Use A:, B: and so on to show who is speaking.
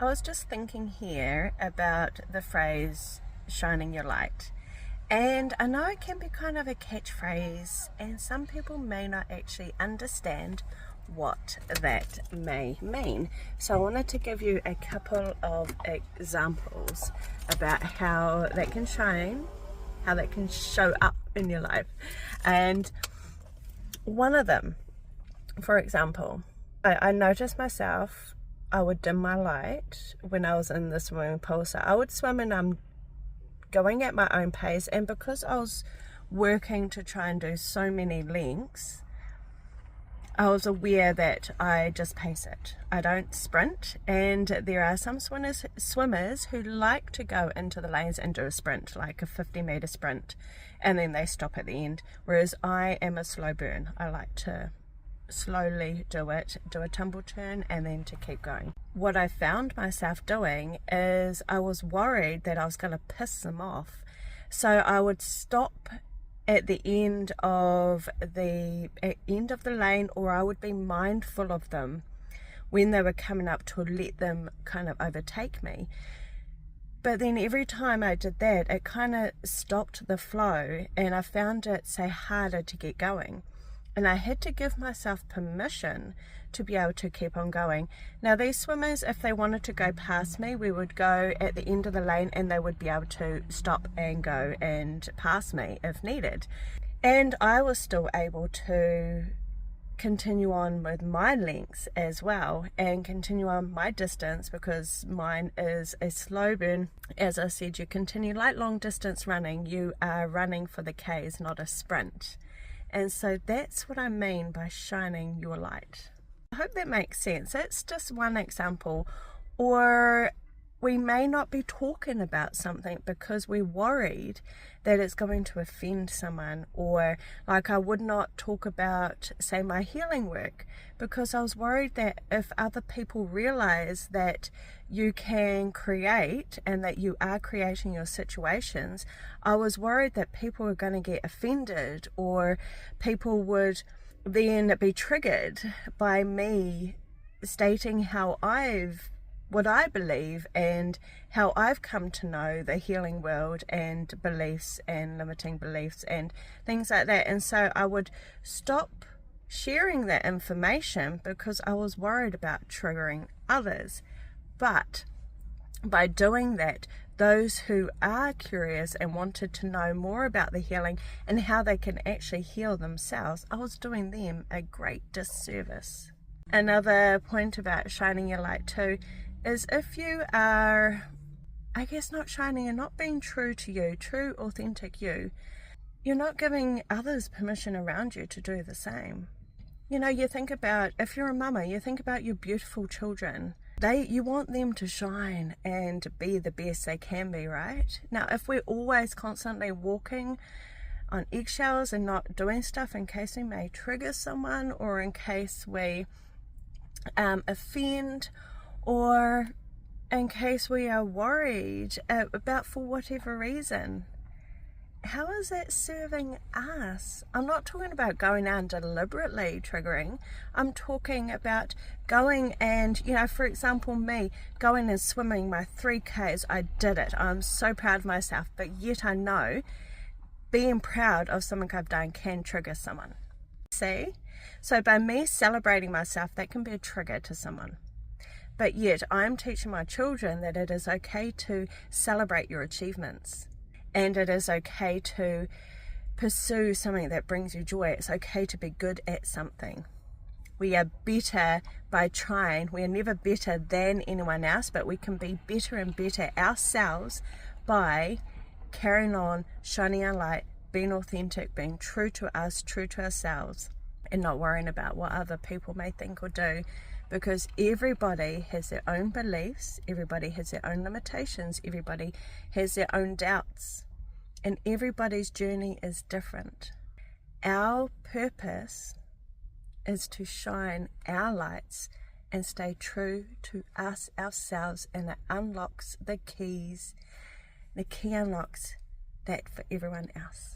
A: I was just thinking here about the phrase shining your light, and I know it can be kind of a catchphrase and some people may not actually understand what that may mean. So I wanted to give you a couple of examples about how that can shine, how that can show up in your life. And one of them, for example, I noticed myself, I would dim my light when I was in the swimming pool. So I would swim and I'm going at my own pace, and because I was working to try and do so many lengths, I was aware that I just pace it. I don't sprint, and there are some swimmers who like to go into the lanes and do a sprint, like a 50-meter sprint, and then they stop at the end, whereas I am a slow burn. I like to slowly do it, do a tumble turn, and then to keep going. What I found myself doing is I was worried that I was going to piss them off, so I would stop at the end of the lane, or I would be mindful of them when they were coming up to let them kind of overtake me. But then every time I did that, it kind of stopped the flow, and I found it, say, harder to get going. And I had to give myself permission to be able to keep on going. Now these swimmers, if they wanted to go past me, we would go at the end of the lane and they would be able to stop and go and pass me if needed. And I was still able to continue on with my lengths as well and continue on my distance, because mine is a slow burn. As I said, you continue like long distance running, you are running for the Ks, not a sprint. And so that's what I mean by shining your light. I hope that makes sense. It's just one example. Or we may not be talking about something because we're worried that it's going to offend someone, or like I would not talk about, say, my healing work because I was worried that if other people realize that you can create and that you are creating your situations, I was worried that people were going to get offended, or people would then be triggered by me stating what I believe and how I've come to know the healing world and beliefs and limiting beliefs and things like that. And so I would stop sharing that information because I was worried about triggering others. But by doing that, those who are curious and wanted to know more about the healing and how they can actually heal themselves, I was doing them a great disservice. Another point about shining your light too is if you are, I guess, not shining and not being true to you, true, authentic you, you're not giving others permission around you to do the same. You know, you think about, if you're a mama, you think about your beautiful children. You want them to shine and be the best they can be, right? Now, if we're always constantly walking on eggshells and not doing stuff in case we may trigger someone, or in case we offend, or in case we are worried about for whatever reason, how is that serving us? I'm not talking about going out and deliberately triggering. I'm talking about going and, you know, for example, me going and swimming my 3Ks, I did it. I'm so proud of myself, but yet I know being proud of something I've done can trigger someone. See? So by me celebrating myself, that can be a trigger to someone. But yet I'm teaching my children that it is okay to celebrate your achievements. And it is okay to pursue something that brings you joy. It's okay to be good at something. We are better by trying. We are never better than anyone else, but we can be better and better ourselves by carrying on, shining our light, being authentic, being true to us, true to ourselves, and not worrying about what other people may think or do. Because everybody has their own beliefs, everybody has their own limitations, everybody has their own doubts, and everybody's journey is different. Our purpose is to shine our lights and stay true to us, ourselves, and it unlocks the key unlocks that for everyone else.